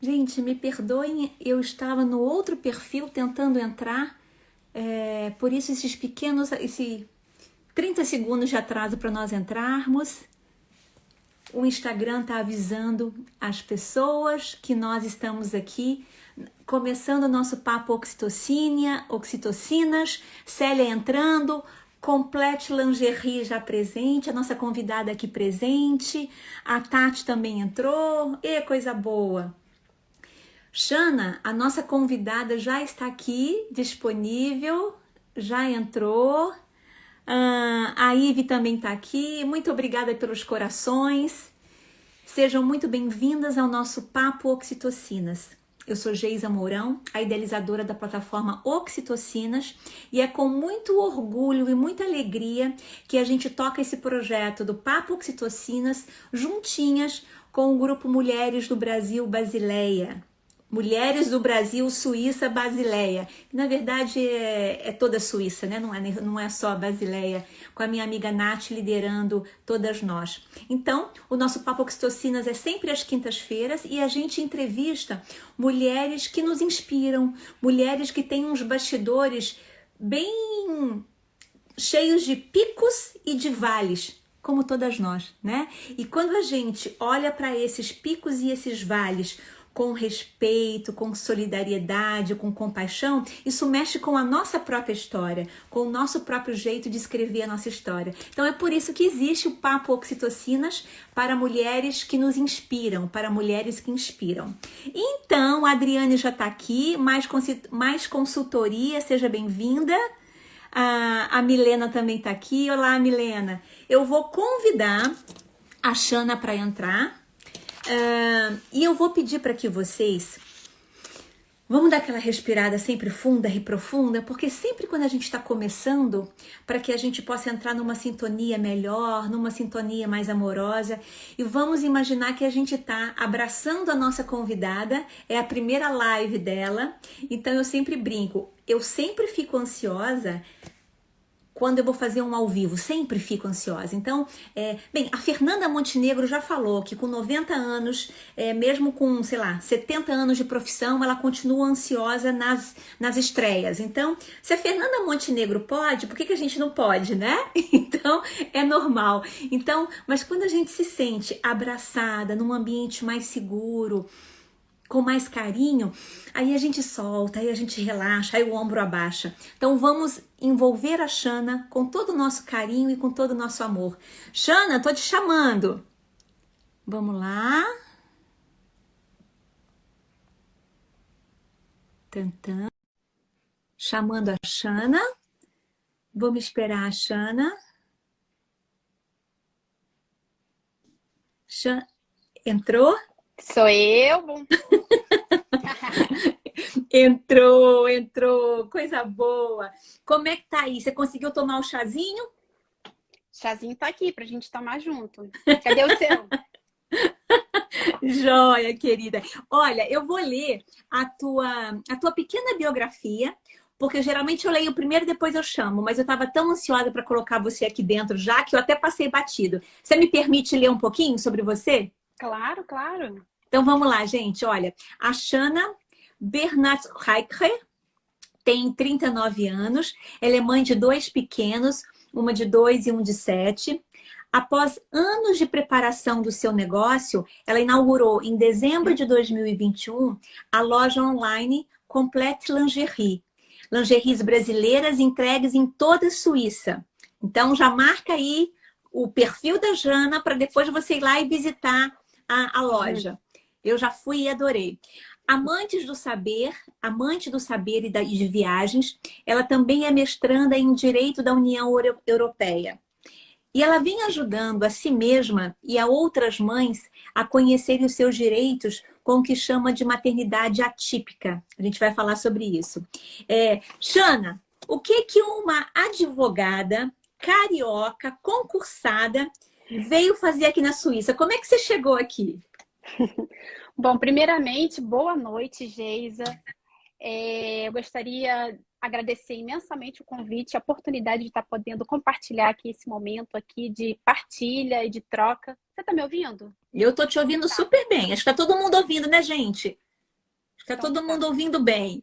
Gente, me perdoem, eu estava no outro perfil tentando entrar, por isso esse 30 segundos de atraso para nós entrarmos. O Instagram está avisando as pessoas que nós estamos aqui, começando o nosso papo oxitocinas, Célia entrando, Complete Lingerie já presente, a nossa convidada aqui presente, a Tati também entrou, e coisa boa. Shana, a nossa convidada já está aqui, disponível, já entrou. A Ive também está aqui. Muito obrigada pelos corações. Sejam muito bem-vindas ao nosso Papo Oxitocinas. Eu sou Geisa Mourão, a idealizadora da plataforma Oxitocinas, e é com muito orgulho e muita alegria que a gente toca esse projeto do Papo Oxitocinas juntinhas com o grupo Mulheres do Brasil Basileia. Mulheres do Brasil, Suíça, Basileia. Na verdade, é toda a Suíça, né? Não é só a Basileia, com a minha amiga Nath liderando todas nós. Então, o nosso Papo Oxitocinas é sempre às quintas-feiras e a gente entrevista mulheres que nos inspiram, mulheres que têm uns bastidores bem cheios de picos e de vales, como todas nós, né? E quando a gente olha para esses picos e esses vales com respeito, com solidariedade, com compaixão, isso mexe com a nossa própria história, com o nosso próprio jeito de escrever a nossa história. Então é por isso que existe o Papo Oxitocinas para mulheres que nos inspiram, para mulheres que inspiram. Então, a Adriane já está aqui, mais consultoria, seja bem-vinda. A Milena também está aqui. Olá, Milena. Eu vou convidar a Shana para entrar. E eu vou pedir para que vocês vamos dar aquela respirada sempre funda e profunda, porque sempre quando a gente está começando, para que a gente possa entrar numa sintonia melhor, numa sintonia mais amorosa, e vamos imaginar que a gente está abraçando a nossa convidada, é a primeira live dela, então eu sempre brinco, eu sempre fico ansiosa quando eu vou fazer um ao vivo, sempre fico ansiosa. Então, bem, a Fernanda Montenegro já falou que com 90 anos, mesmo com, sei lá, 70 anos de profissão, ela continua ansiosa nas estreias. Então, se a Fernanda Montenegro pode, por que a gente não pode, né? Então, é normal. Então, mas quando a gente se sente abraçada, num ambiente mais seguro, com mais carinho, aí a gente solta, aí a gente relaxa, aí o ombro abaixa. Então vamos envolver a Shana com todo o nosso carinho e com todo o nosso amor. Shana, tô te chamando. Vamos lá. Tantã. Chamando a Shana. Vamos esperar a Shana. Entrou? Sou eu. Entrou, coisa boa. Como é que tá aí? Você conseguiu tomar o chazinho? Chazinho tá aqui pra gente tomar junto. Cadê o seu? Joia, querida. Olha, eu vou ler a tua pequena biografia, porque geralmente eu leio primeiro e depois eu chamo, mas eu estava tão ansiosa para colocar você aqui dentro já que eu até passei batido. Você me permite ler um pouquinho sobre você? Claro, claro. Então vamos lá, gente. Olha, a Shana Bernat-Reicher tem 39 anos, ela é mãe de 2 pequenos, uma de 2 e um de 7. Após anos de preparação do seu negócio, ela inaugurou em dezembro de 2021 a loja online Complete Lingerie. Lingeries brasileiras entregues em toda a Suíça. Então já marca aí o perfil da Jana para depois você ir lá e visitar a loja. Eu já fui e adorei. Amante do saber e de viagens, ela também é mestranda em Direito da União Europeia. E ela vem ajudando a si mesma e a outras mães a conhecerem os seus direitos com o que chama de maternidade atípica. A gente vai falar sobre isso. Shana, o que uma advogada carioca, concursada, veio fazer aqui na Suíça? Como é que você chegou aqui? Bom, primeiramente, boa noite, Geisa. Eu gostaria de agradecer imensamente o convite, a oportunidade de estar podendo compartilhar aqui esse momento aqui de partilha e de troca. Você está me ouvindo? Eu tô te ouvindo super bem. Acho que tá todo mundo ouvindo, né, gente? Tá Então todo tá. mundo ouvindo bem.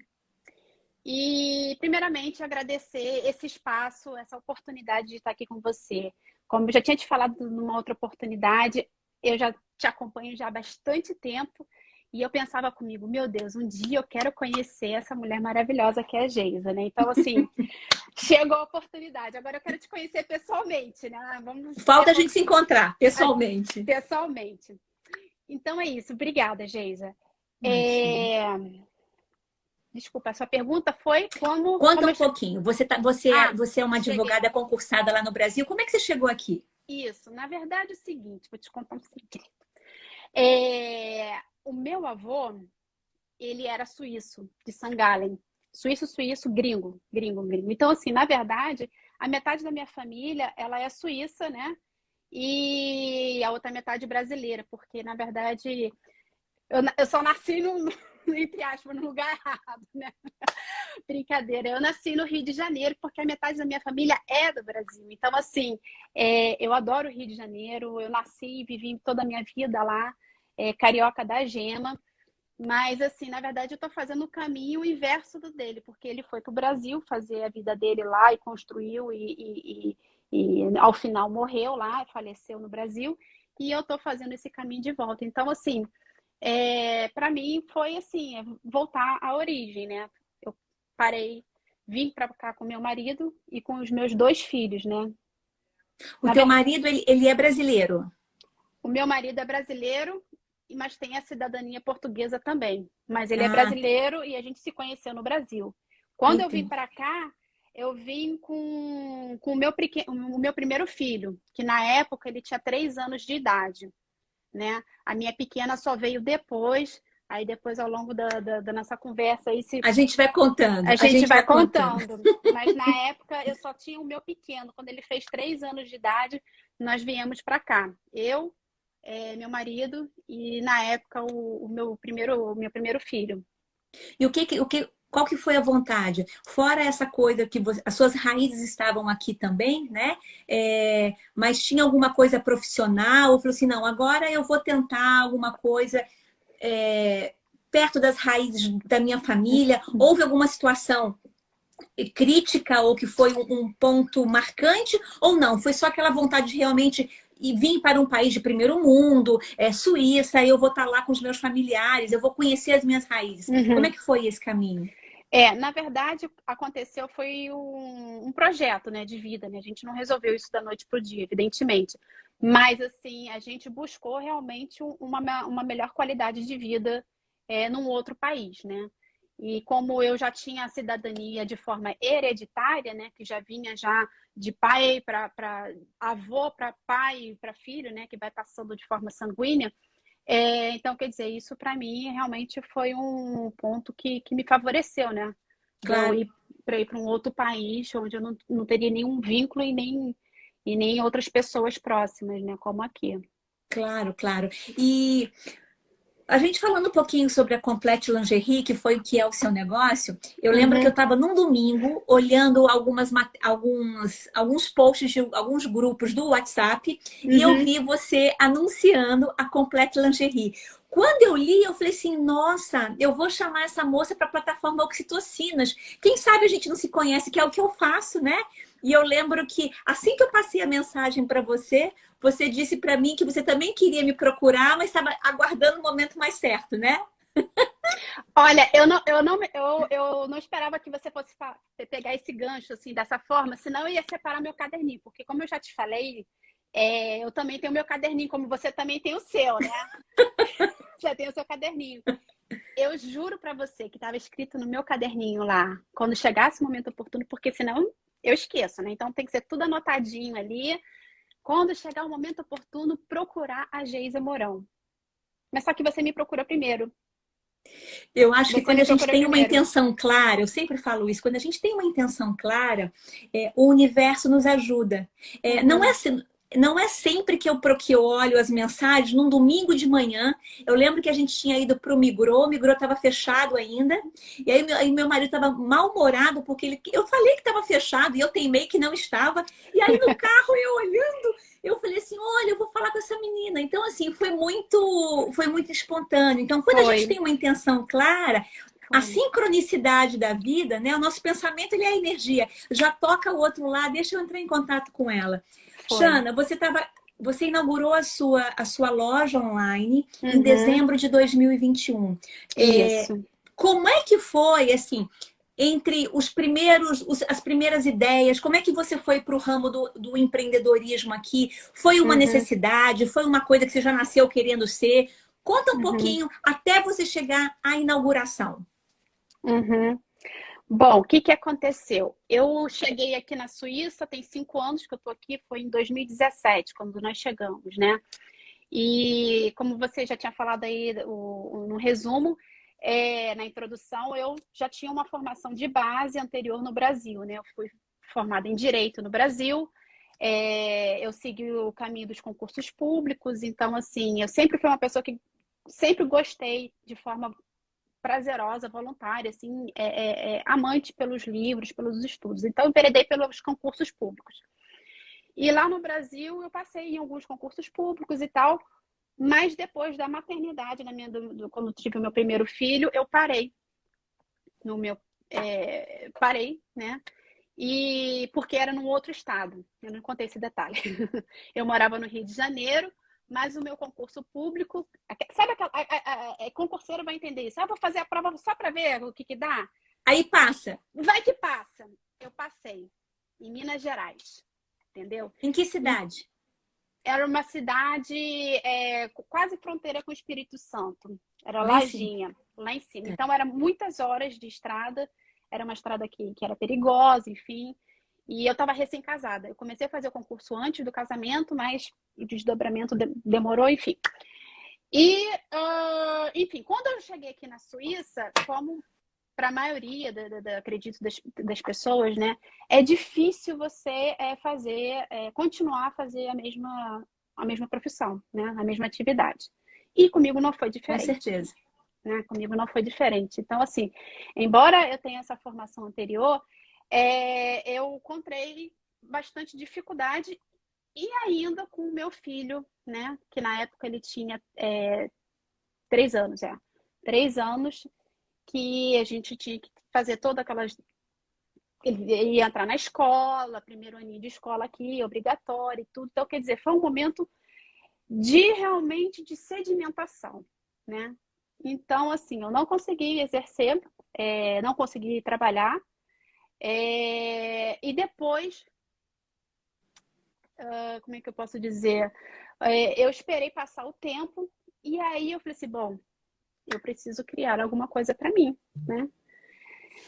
E, primeiramente, agradecer esse espaço, essa oportunidade de estar aqui com você. Como eu já tinha te falado numa outra oportunidade, eu já te acompanho já há bastante tempo e eu pensava comigo, meu Deus, um dia eu quero conhecer essa mulher maravilhosa que é a Geisa, né? Então, assim, chegou a oportunidade. Agora eu quero te conhecer pessoalmente, né? Vamos ter Falta a gente se encontrar pessoalmente. pessoalmente. Então é isso. Obrigada, Geisa. Imagina. Desculpa, a sua pergunta foi Conta como um pouquinho. Ah, Você é uma cheguei. advogada concursada lá no Brasil. Como é que você chegou aqui? Isso. Na verdade, é o seguinte, vou te contar um segredo. O meu avô, ele era suíço, de St. Gallen. Suíço, gringo. Então, assim, na verdade, a metade da minha família, ela é suíça, né? E a outra metade brasileira, porque, na verdade, eu só nasci entre aspas, no lugar errado, né? Brincadeira. Eu nasci no Rio de Janeiro porque a metade da minha família é do Brasil. Então, assim, eu adoro o Rio de Janeiro. Eu nasci e vivi toda a minha vida lá, carioca da gema. Mas, assim, na verdade, eu estou fazendo o caminho inverso do dele, porque ele foi para o Brasil fazer a vida dele lá e construiu e ao final morreu lá, faleceu no Brasil. E eu estou fazendo esse caminho de volta. Então, assim, para mim foi assim, voltar à origem, né? Eu parei, vim para cá com meu marido e com os meus 2 filhos, né? O Na teu verdade, marido, ele é brasileiro? o meu marido é brasileiro, mas tem a cidadania portuguesa também. Mas ele é Ah, brasileiro e a gente se conheceu no Brasil. Quando eu vim entendi. para cá, eu vim com o meu primeiro filho, que na época ele tinha 3 anos de idade, né? A minha pequena só veio depois, aí depois ao longo da nossa conversa aí se A gente vai contando, a a gente gente vai vai contando. contando. Mas na época eu só tinha o meu pequeno. Quando ele fez 3 anos de idade, nós viemos para cá. Eu, meu marido e na época o meu primeiro filho. E qual que foi a vontade? Fora essa coisa que as suas raízes estavam aqui também, né? Mas tinha alguma coisa profissional? Ou falou assim, não, agora eu vou tentar alguma coisa perto das raízes da minha família? Houve alguma situação crítica ou que foi um ponto marcante? Ou não? Foi só aquela vontade de realmente e vim para um país de primeiro mundo, Suíça, eu vou estar lá com os meus familiares, eu vou conhecer as minhas raízes. Como é Uhum. que foi esse caminho? Na verdade, aconteceu foi um projeto, né, de vida, né? A gente não resolveu isso da noite para o dia, evidentemente. Mas, assim, a gente buscou realmente uma melhor qualidade de vida num outro país, né? E como eu já tinha a cidadania de forma hereditária, né, que já vinha já de pai para avô, para pai, para filho, né, que vai passando de forma sanguínea, então, quer dizer, isso para mim realmente foi um ponto que me favoreceu, né? De eu Claro, ir para um outro país onde eu não teria nenhum vínculo e nem outras pessoas próximas, né? Como aqui. claro, claro. E a gente falando um pouquinho sobre a Complete Lingerie, que foi o que é o seu negócio, eu lembro que eu Uhum, estava num domingo olhando alguns posts de alguns grupos do WhatsApp e eu uhum. vi você anunciando a Complete Lingerie. Quando eu li, eu falei assim, nossa, eu vou chamar essa moça para a plataforma Oxitocinas. Quem sabe a gente não se conhece, que é o que eu faço, né? E eu lembro que assim que eu passei a mensagem para você, você disse para mim que você também queria me procurar, mas estava aguardando o momento mais certo, né? Olha, eu não esperava que você fosse pegar esse gancho assim dessa forma, senão eu ia separar meu caderninho, porque como eu já te falei, eu também tenho meu caderninho, como você também tem o seu, né? Você tem o seu caderninho. Eu juro pra você que estava escrito no meu caderninho lá, quando chegasse o momento oportuno, porque senão eu esqueço, né? Então tem que ser tudo anotadinho ali. Quando chegar o momento oportuno, procurar a Geisa Mourão. Mas só que você me procura primeiro. Eu acho que Você quando me a gente procura tem uma primeiro. intenção clara, eu sempre falo isso, quando a gente tem uma intenção clara, o universo nos ajuda. Não é Uhum, assim, não é sempre que eu olho as mensagens, num domingo de manhã, eu lembro que a gente tinha ido para o Migrô estava fechado ainda, e aí meu marido estava mal-humorado, porque eu falei que estava fechado, e eu teimei que não estava, e aí no carro eu olhando, Eu falei assim, olha, eu vou falar com essa menina. Então, assim, foi muito espontâneo. Então, quando a gente Foi, tem uma intenção clara, a foi, sincronicidade da vida, né? O nosso pensamento, ele é energia. Já toca o outro lado, deixa eu entrar em contato com ela. foi. Shana, você inaugurou a sua loja online em Uhum, dezembro de 2021. É, isso. como é que foi, assim, entre as primeiras ideias, como é que você foi para o ramo do empreendedorismo aqui? Foi uma Uhum, necessidade? Foi uma coisa que você já nasceu querendo ser? Conta um uhum, pouquinho até você chegar à inauguração. uhum. Bom, o que que aconteceu? Eu cheguei aqui na Suíça, tem 5 anos que eu tô aqui, foi em 2017, quando nós chegamos, né? E como você já tinha falado aí no resumo, na introdução, eu já tinha uma formação de base anterior no Brasil, né? Eu fui formada em Direito no Brasil, eu segui o caminho dos concursos públicos, então, assim, eu sempre fui uma pessoa que sempre gostei de forma prazerosa, voluntária, assim, amante pelos livros, pelos estudos. Então, eu enveredei pelos concursos públicos. E lá no Brasil, eu passei em alguns concursos públicos e tal, mas depois da maternidade, quando tive o meu primeiro filho, eu parei no meu. Parei, né? E porque era num outro estado. Eu não contei esse detalhe. Eu morava no Rio de Janeiro, mas o meu concurso público. Sabe aquela. Concurseiro vai entender isso. Vou fazer a prova só para ver o que, que dá. Aí passa. Vai que passa. Eu passei em Minas Gerais, entendeu? Em que cidade? Era uma cidade quase fronteira com o Espírito Santo. Era Lá em cima. Lajinha, lá em cima. Tá. Então, era muitas horas de estrada. Era uma estrada que era perigosa, enfim. E eu estava recém-casada. Eu comecei a fazer o concurso antes do casamento, mas o desdobramento demorou, enfim. E, enfim, quando eu cheguei aqui na Suíça, como para a maioria, acredito, das pessoas, né? É difícil você continuar a fazer a mesma profissão, né? A mesma atividade. E comigo não foi Com diferente, certeza. né? Comigo não foi diferente. Então, assim, embora eu tenha essa formação anterior, eu encontrei bastante dificuldade e ainda com o meu filho, né? Que na época ele tinha 3 anos, 3 anos que a gente tinha que fazer todas aquelas. Ele ia entrar na escola, primeiro aninho de escola aqui, obrigatório e tudo. Então, quer dizer, foi um momento realmente de sedimentação, né? Então, assim, eu não consegui exercer, não consegui trabalhar. E depois, como é que eu posso dizer? Eu esperei passar o tempo e aí eu falei assim, bom, eu preciso criar alguma coisa para mim, né?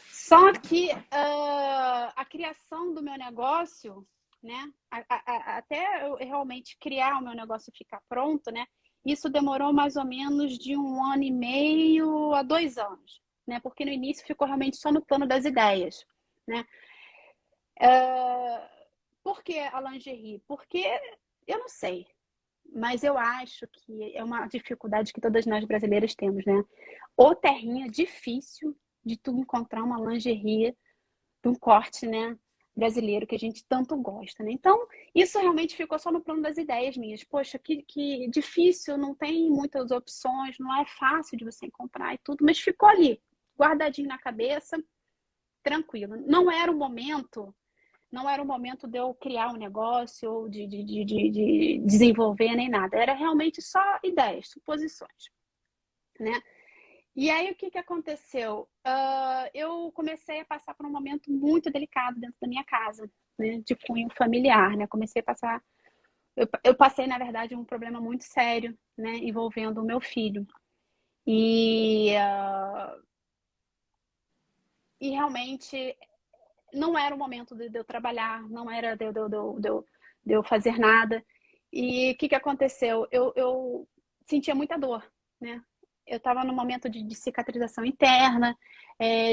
Só que a criação do meu negócio, né? Até eu realmente criar o meu negócio e ficar pronto, né? Isso demorou mais ou menos de 1 ano e meio a 2 anos, né? Porque no início ficou realmente só no plano das ideias, né? Por que a lingerie? Porque eu não sei, mas eu acho que é uma dificuldade que todas nós brasileiras temos, né? Ou terrinha difícil de tu encontrar uma lingerie de um corte, né, brasileiro que a gente tanto gosta, né? Então, isso realmente ficou só no plano das ideias minhas. Poxa, que difícil, não tem muitas opções, não é fácil de você encontrar e tudo, mas ficou ali, guardadinho na cabeça, tranquilo. Não era o momento de eu criar um negócio ou de desenvolver nem nada. Era realmente só ideias, suposições, né? E aí, o que que aconteceu? Eu comecei a passar por um momento muito delicado dentro da minha casa, né? De cunho familiar, né? Comecei a passar... Eu passei, na verdade, um problema muito sério, né? Envolvendo o meu filho. E realmente não era o momento de eu trabalhar, não era de eu fazer nada. E o que que aconteceu? Eu sentia muita dor, né? Eu estava num momento de cicatrização interna,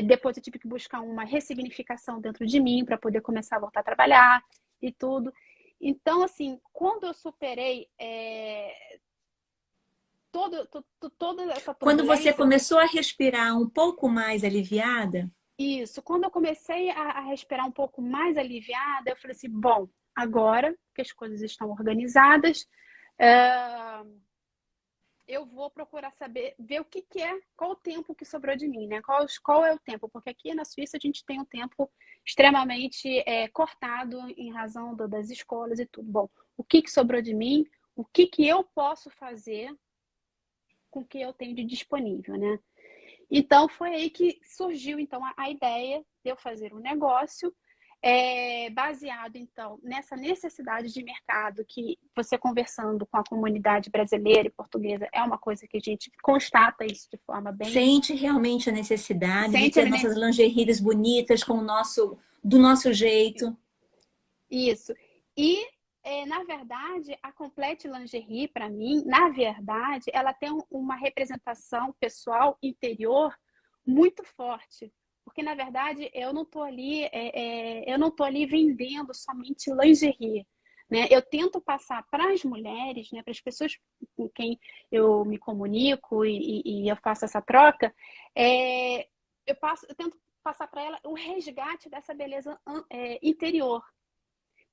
depois eu tive que buscar uma ressignificação dentro de mim para poder começar a voltar a trabalhar e tudo. Então, assim, quando eu superei toda essa Quando você turbulência, começou a respirar um pouco mais aliviada, quando eu comecei a respirar um pouco mais aliviada, eu falei assim, bom, agora que as coisas estão organizadas, é, eu vou procurar saber, ver o que que é, qual o tempo que sobrou de mim, né? Qual é o tempo? Porque aqui na Suíça a gente tem um tempo extremamente cortado em razão das escolas e tudo. Bom, o que que sobrou de mim? O que que eu posso fazer com o que eu tenho de disponível, né? Então, foi aí que surgiu então a ideia de eu fazer um negócio baseado, então, nessa necessidade de mercado que você conversando com a comunidade brasileira e portuguesa é uma coisa que a gente constata isso de forma bem... Sente realmente a necessidade de Sente ter a nossas lingeries bonitas com do nosso jeito. Isso. E, na verdade, a Complete Lingerie, para mim, na verdade, ela tem uma representação pessoal interior muito forte. Porque, na verdade, eu não estou ali, eu não tô ali vendendo somente lingerie. Né? Eu tento passar para as mulheres, né, para as pessoas com quem eu me comunico e eu faço essa troca, eu tento passar para ela o resgate dessa beleza interior.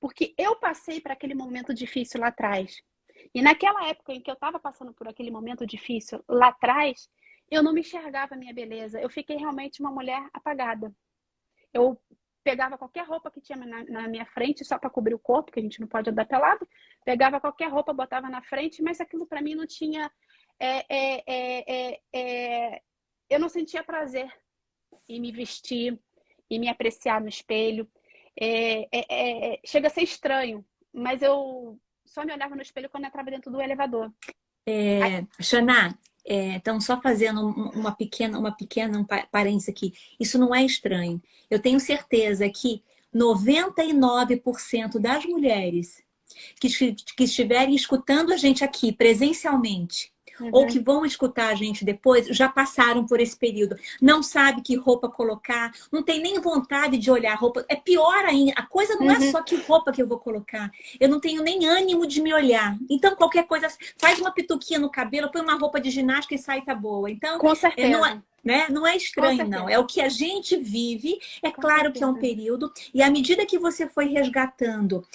Porque eu passei por aquele momento difícil lá atrás. E naquela época em que eu estava passando por aquele momento difícil lá atrás, eu não me enxergava a minha beleza. Eu fiquei realmente uma mulher apagada. Eu pegava qualquer roupa que tinha na minha frente só para cobrir o corpo, que a gente não pode andar pelado. Pegava qualquer roupa, botava na frente, mas aquilo para mim não tinha... eu não sentia prazer em me vestir, em me apreciar no espelho. Chega a ser estranho, mas eu só me olhava no espelho quando eu entrava dentro do elevador. Xaná, então só fazendo um parênteses aqui. Isso não é estranho. Eu tenho certeza que 99% das mulheres que estiverem escutando a gente aqui presencialmente, ou que vão escutar a gente depois, já passaram por esse período. Não sabe que roupa colocar, não tem nem vontade de olhar a roupa. É pior ainda, a coisa não é só que roupa que eu vou colocar. Eu não tenho nem ânimo de me olhar. Então, qualquer coisa, faz uma pituquinha no cabelo, põe uma roupa de ginástica e sai, tá boa. Então, Com certeza. não é estranho, não. É o que a gente vive. É Com claro certeza. que é um período. E à medida que você foi resgatando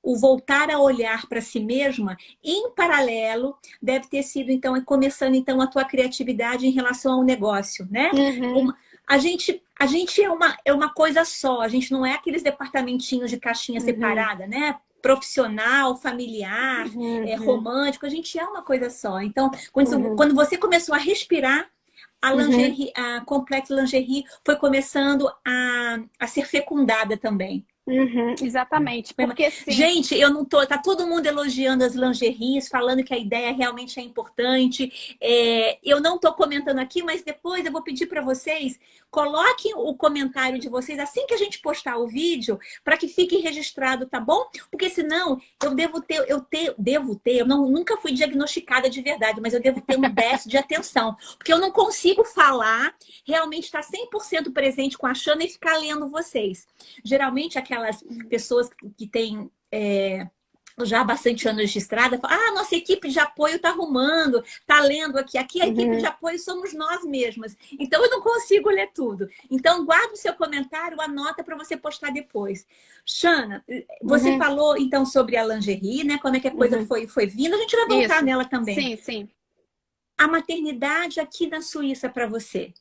o voltar a olhar para si mesma, em paralelo, deve ter sido, então, começando então a tua criatividade em relação ao negócio, né? A gente é uma coisa só. A gente não é aqueles departamentinhos de caixinha separada, né? Profissional, familiar, romântico. A gente é uma coisa só. Então, quando você começou a respirar, a lingerie, a Complete Lingerie foi começando a ser fecundada também. Exatamente, porque sim. Gente, eu não tô. Tá todo mundo elogiando as lingeries, falando que a ideia realmente é importante. Eu não tô comentando aqui, mas depois eu vou pedir para vocês, coloquem o comentário de vocês assim que a gente postar o vídeo, para que fique registrado, tá bom? Porque senão eu eu nunca fui diagnosticada de verdade, mas eu devo ter um déficit de atenção, porque eu não consigo falar, realmente estar 100% presente com a Xana e ficar lendo vocês. Geralmente aquelas pessoas que têm já há bastante anos de estrada falam, nossa equipe de apoio está arrumando, está lendo aqui. Aqui a equipe de apoio somos nós mesmas. Então eu não consigo ler tudo. Então guarda o seu comentário, anota para você postar depois. Xana, você falou então sobre a lingerie, né? Como é que a coisa foi vindo. A gente vai voltar nela também. Sim, sim. A maternidade aqui na Suíça para você.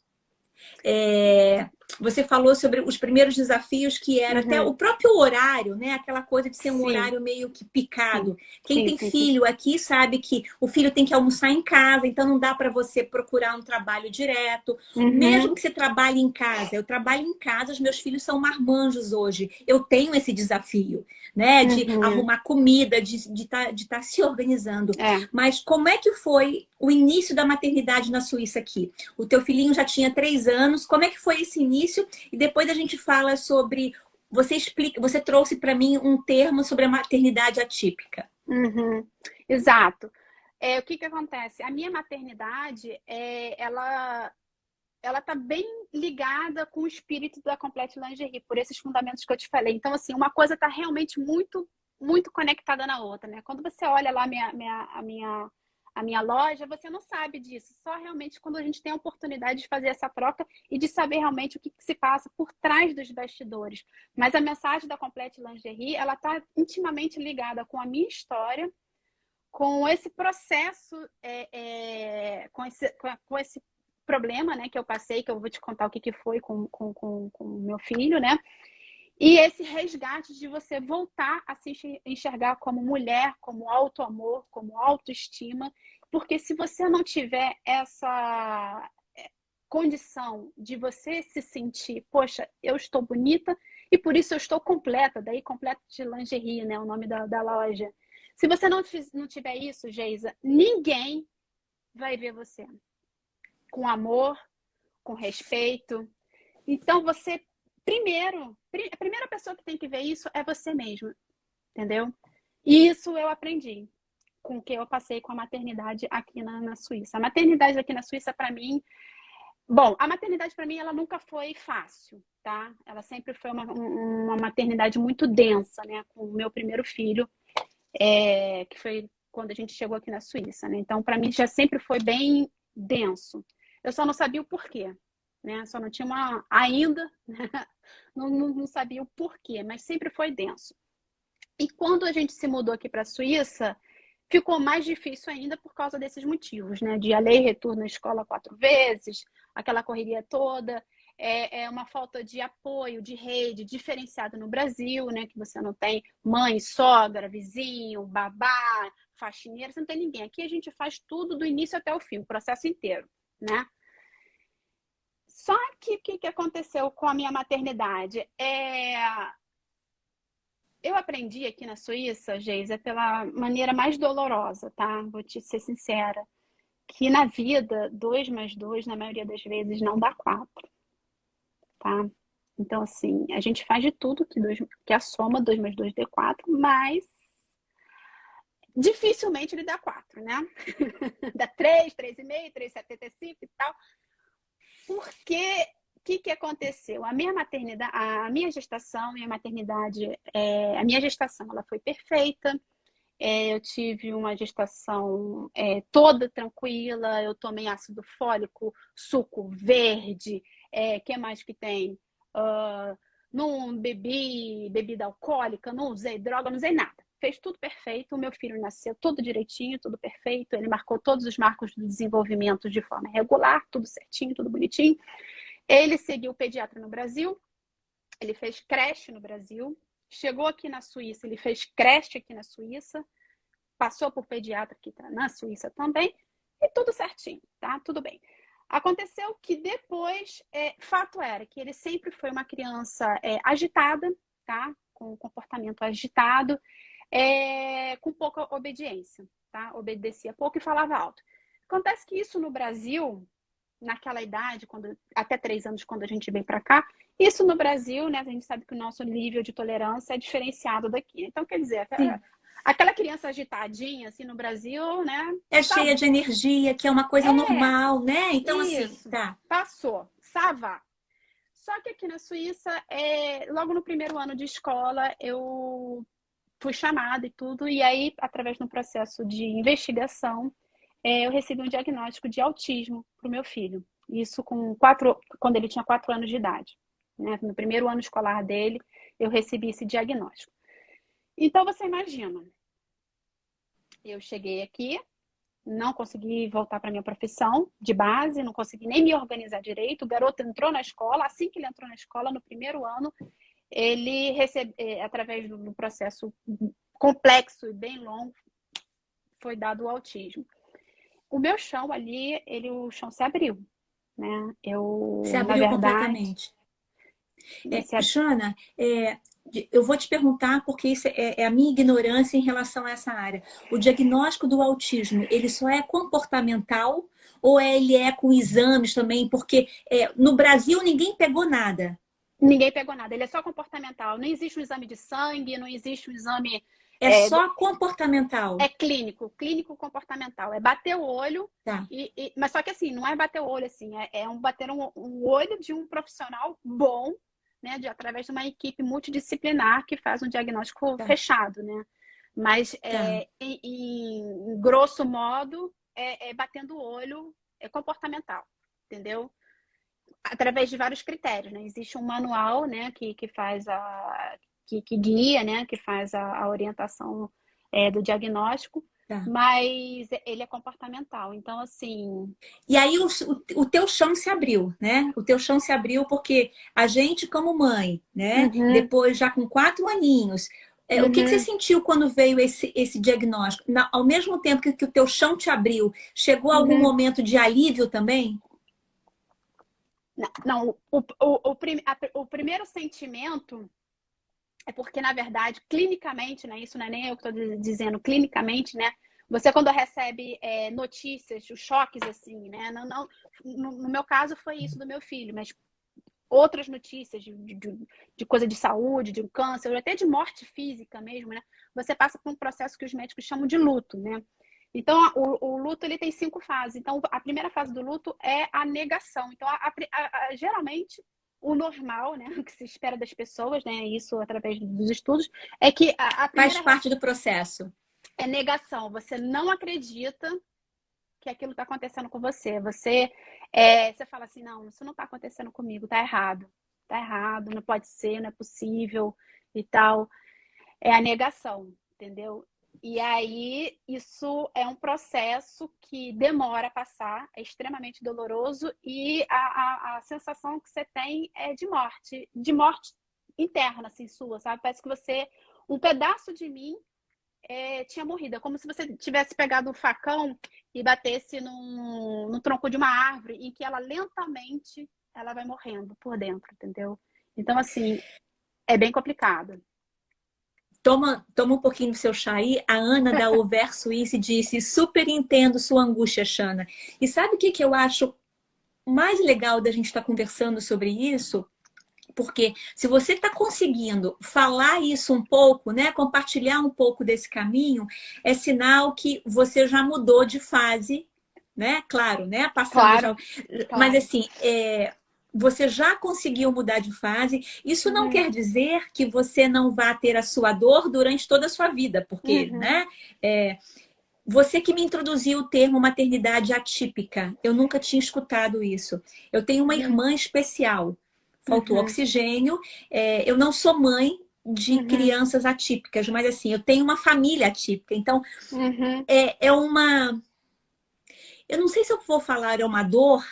Você falou sobre os primeiros desafios, que era até o próprio horário, né? Aquela coisa de ser um horário meio que picado. Quem tem filho aqui sabe que o filho tem que almoçar em casa, então não dá para você procurar um trabalho direto. Mesmo que você trabalhe em casa, eu trabalho em casa, os meus filhos são marmanjos hoje. Eu tenho esse desafio, né? De arrumar comida, de tá se organizando. Mas como é que foi o início da maternidade na Suíça aqui? O teu filhinho já tinha 3 anos, como é que foi esse início? E depois a gente fala sobre... Você trouxe para mim um termo sobre a maternidade atípica. Exato. O que acontece? A minha maternidade, ela tá bem ligada com o espírito da Complete Lingerie, por esses fundamentos que eu te falei. Então, assim, uma coisa está realmente muito, muito conectada na outra, né? Quando você olha lá a minha loja, você não sabe disso. Só realmente quando a gente tem a oportunidade de fazer essa troca e de saber realmente o que se passa por trás dos bastidores. Mas a mensagem da Complete Lingerie, ela está intimamente ligada com a minha história, com esse processo, com esse problema, né, que eu passei, que eu vou te contar o que foi com o meu filho, né? E esse resgate de você voltar a se enxergar como mulher, como auto-amor, como autoestima, porque se você não tiver essa condição de você se sentir, poxa, eu estou bonita e por isso eu estou completa, daí completa de lingerie, né, o nome da loja. Se você não tiver isso, Geisa, ninguém vai ver você com amor, com respeito. Então, você, primeiro, a primeira pessoa que tem que ver isso é você mesma, entendeu? E isso eu aprendi com o que eu passei com a maternidade aqui na Suíça. A maternidade aqui na Suíça, para mim... Bom, a maternidade, para mim, ela nunca foi fácil, tá? Ela sempre foi uma maternidade muito densa, né? Com o meu primeiro filho, que foi quando a gente chegou aqui na Suíça, né? Então, para mim, já sempre foi bem denso. Eu só não sabia o porquê, né? Só não tinha ainda, né? Não sabia o porquê, mas sempre foi denso. E quando a gente se mudou aqui para a Suíça, ficou mais difícil ainda por causa desses motivos, né? De a lei retorno à escola 4 vezes, aquela correria toda, uma falta de apoio, de rede diferenciada no Brasil, né? Que você não tem mãe, sogra, vizinho, babá, faxineira, você não tem ninguém. Aqui a gente faz tudo do início até o fim, o processo inteiro, né? Só que o que aconteceu com a minha maternidade? Eu aprendi aqui na Suíça, Geisa, pela maneira mais dolorosa, tá? Vou te ser sincera. Que na vida, 2 mais 2, na maioria das vezes, não dá 4, tá? Então, assim, a gente faz de tudo que a soma 2 mais 2 dê 4, mas dificilmente ele dá 4, né? Dá 3, 3,5, 3,75 e tal. Porque o que aconteceu? A minha maternidade, a minha gestação e a maternidade, a minha gestação, ela foi perfeita. Eu tive uma gestação toda tranquila. Eu tomei ácido fólico, suco verde, que mais que tem? Não bebi bebida alcoólica, não usei droga, não usei nada. Fez tudo perfeito. O meu filho nasceu tudo direitinho, tudo perfeito. Ele marcou todos os marcos do desenvolvimento de forma regular, tudo certinho, tudo bonitinho. Ele seguiu pediatra no Brasil, ele fez creche no Brasil, chegou aqui na Suíça, ele fez creche aqui na Suíça, passou por pediatra aqui na Suíça também, e tudo certinho, tá? Tudo bem. Aconteceu que depois, fato era que ele sempre foi uma criança agitada, tá? Com comportamento agitado, com pouca obediência, tá? Obedecia pouco e falava alto. Acontece que isso no Brasil, naquela idade, até 3 anos, quando a gente veio para cá, isso no Brasil, né? A gente sabe que o nosso nível de tolerância é diferenciado daqui. Então, quer dizer, aquela criança agitadinha, assim, no Brasil, né? Cheia de energia, que é uma coisa normal, né? Então, isso, assim, tá. Passou, ça. Só que aqui na Suíça, logo no primeiro ano de escola, eu fui chamada e tudo, e aí, através de um processo de investigação, eu recebi um diagnóstico de autismo para o meu filho. Isso quando ele tinha 4 anos de idade. Né? No primeiro ano escolar dele, eu recebi esse diagnóstico. Então, você imagina, eu cheguei aqui, não consegui voltar para a minha profissão de base, não consegui nem me organizar direito. O garoto entrou na escola, assim que ele entrou na escola, no primeiro ano, ele recebeu, através do processo complexo e bem longo, foi dado o autismo. O meu chão ali, o chão se abriu, né? Se abriu completamente. Jana, eu vou te perguntar, porque isso é a minha ignorância em relação a essa área. O diagnóstico do autismo, ele só é comportamental ou ele é com exames também? Porque no Brasil ninguém pegou nada. Ninguém pegou nada, ele é só comportamental. Não existe um exame de sangue, não existe um exame... só comportamental. É clínico comportamental. É bater o olho, tá. Mas só que assim, não é bater o olho assim, bater um olho de um profissional bom, né, através de uma equipe multidisciplinar que faz um diagnóstico fechado, né? Mas em grosso modo, batendo o olho, comportamental, entendeu? Através de vários critérios, né? Existe um manual, né, que faz que guia, né, que faz a orientação do diagnóstico, Tá. mas ele é comportamental. Então, assim. E aí o teu chão se abriu, né? O teu chão se abriu porque a gente, como mãe, né? Uhum, Depois, já com 4 aninhos, o que você uhum. sentiu quando veio esse diagnóstico? Ao mesmo tempo que o teu chão te abriu, chegou algum Uhum. momento de alívio também? Não, o primeiro sentimento é porque, na verdade, clinicamente, né? Isso não é nem eu que estou dizendo, clinicamente, né? Você, quando recebe notícias, os choques, assim, né? Não, no meu caso, foi isso do meu filho, mas outras notícias de coisa de saúde, de um câncer, até de morte física mesmo, né? Você passa por um processo que os médicos chamam de luto, né? Então, o luto ele tem 5 fases. Então, a primeira fase do luto é a negação. Então, geralmente, o normal, né, o que se espera das pessoas, né, isso através dos estudos, é que a Faz primeira parte reação do processo. é negação. Você não acredita que aquilo está acontecendo com você. Você fala assim, não, isso não está acontecendo comigo, tá errado. Tá errado, não pode ser, não é possível e tal. É a negação, entendeu? E aí, isso é um processo que demora a passar, é extremamente doloroso e a sensação que você tem é de morte interna, assim, sua, sabe? Parece que um pedaço de mim tinha morrido. É como se você tivesse pegado um facão e batesse no tronco de uma árvore em que ela lentamente ela vai morrendo por dentro, entendeu? Então, assim, é bem complicado. Toma um pouquinho do seu chá aí. A Ana da Over Suíça disse: super entendo sua angústia, Shana. E sabe o que, que eu acho mais legal da gente estar conversando sobre isso? Porque se você está conseguindo falar isso um pouco, né, compartilhar um pouco desse caminho, é sinal que você já mudou de fase, né? Claro, né? Passando já. Claro, Mas claro. assim, você já conseguiu mudar de fase. Isso não Uhum, quer dizer que você não vá ter a sua dor durante toda a sua vida, porque, uhum, né? Você que me introduziu o termo maternidade atípica, eu nunca tinha escutado isso. Eu tenho uma uhum, irmã especial, faltou uhum, oxigênio. Eu não sou mãe de uhum, crianças atípicas, mas assim, eu tenho uma família atípica. Então, uhum. é uma. Eu não sei se eu vou falar é uma dor.